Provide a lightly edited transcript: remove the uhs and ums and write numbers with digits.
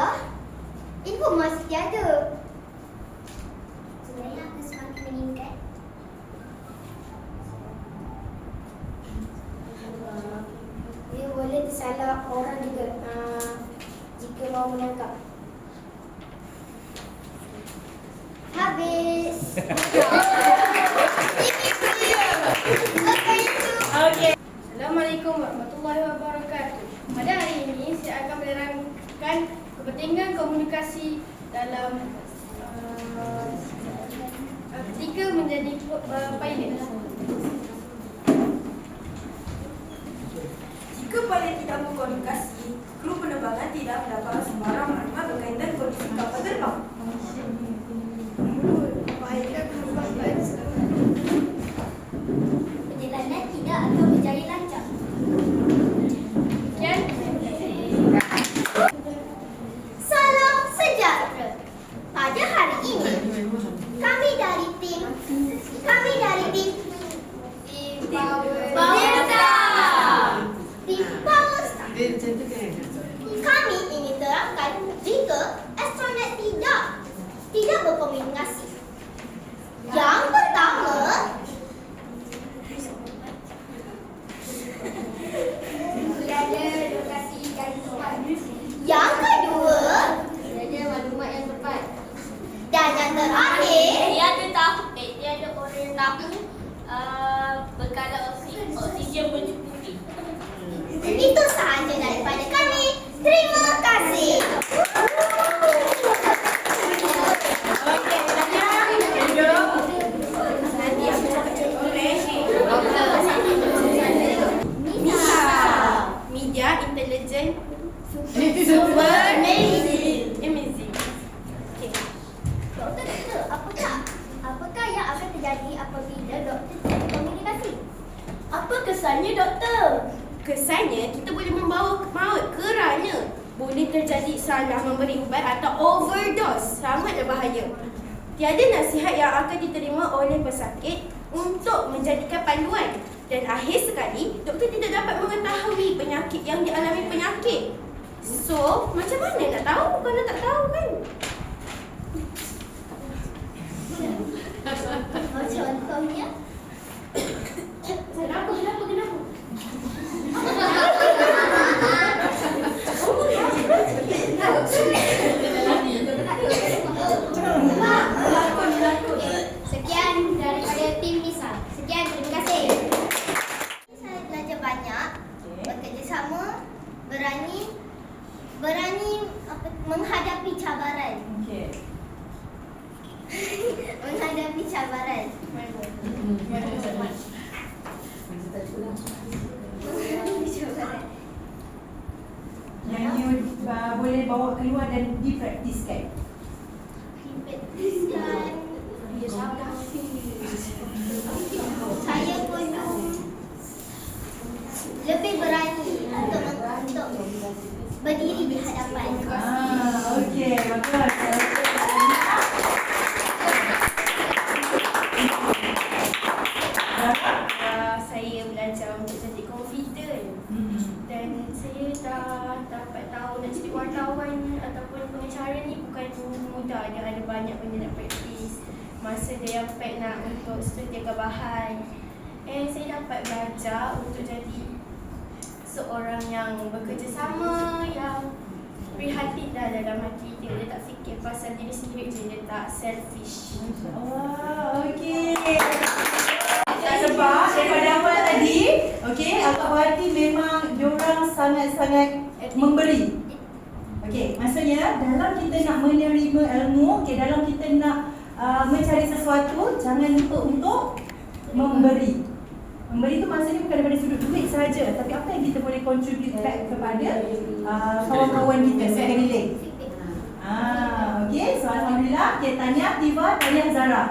tiada, informasi tiada. Sebenarnya akan semakin meningkat. Dia boleh tersalah orang juga jika mau menangkap. Habis. Okey. Assalamualaikum warahmatullahi wabarakatuh. Pada hari ini saya akan menerangkan kepentingan komunikasi dalam ketika menjadi pilot. Jika pilot tidak berkomunikasi, kru penerbangan tidak mendapat sembarang maklumat berkaitan kondisi kapal terbang. Perjalanan tidak akan berjaya lancar. Sekian. Salam sejahtera. Pada hari ini, kami dari tim Power Star. Kami ingin terangkan jika astronot tidak berkomunikasi. Yang pertama, tiada lokasi dan tempat. Yang kedua, Tiada maklumat yang tepat. dan yang terakhir, Tiada orang yang tahu berkala oksigen mencukupi. itu sahaja daripada kami. Terima kasih. Okey, tanya. Nanti aku MISA. Media Intelijen Super Amazing. Okey. Doktor, apakah yang akan terjadi apabila doktor tidak komunikasi? Apa kesannya, doktor? Kesannya kita boleh membawa maut kerana boleh terjadi salah memberi ubat atau overdose. Sangatlah bahaya. Tiada nasihat yang akan diterima oleh pesakit untuk menjadikan panduan. Dan akhir sekali, doktor tidak dapat mengetahui penyakit yang dialami penyakit. So, macam mana nak tahu kalau tak tahu kan? Contohnya, Kenapa? sekian daripada tim MISA. Sekian, terima kasih. Saya belajar banyak, bekerjasama, berani menghadapi cabaran. Okey. Menghadapi cabaran. Yang you boleh bawa keluar dan dipraktiskan. Dipraktiskan. Saya perlu lebih berani untuk berdiri di hadapan. Okey, bagus. Saya belajar untuk jadi confident. Dan saya dah dapat tahu nak jadi wartawan ataupun pengacara ni bukan mudah. Dia ada banyak benda nak praktis. Masa dia yang pack nak untuk setiakan bahan. Saya dapat belajar untuk jadi seorang yang bekerjasama, yang prihatin dah dalam hati dia. Dia tak fikir pasal diri sendiri je, dia tak selfish. Okey. Tak sebab daripada awal tadi, okey, Akak Wati memang diorang sangat-sangat memberi. Okey, maksudnya dalam kita nak menerima ilmu, okey, dalam kita nak mencari sesuatu, jangan lupa untuk memberi. Memberi tu maksudnya bukan daripada sudut duit sahaja, tapi apa yang kita boleh contribute back kepada kawan-kawan kita sekeliling. Okey, so alhamdulillah, kita tanya Tifa, tanya Zara.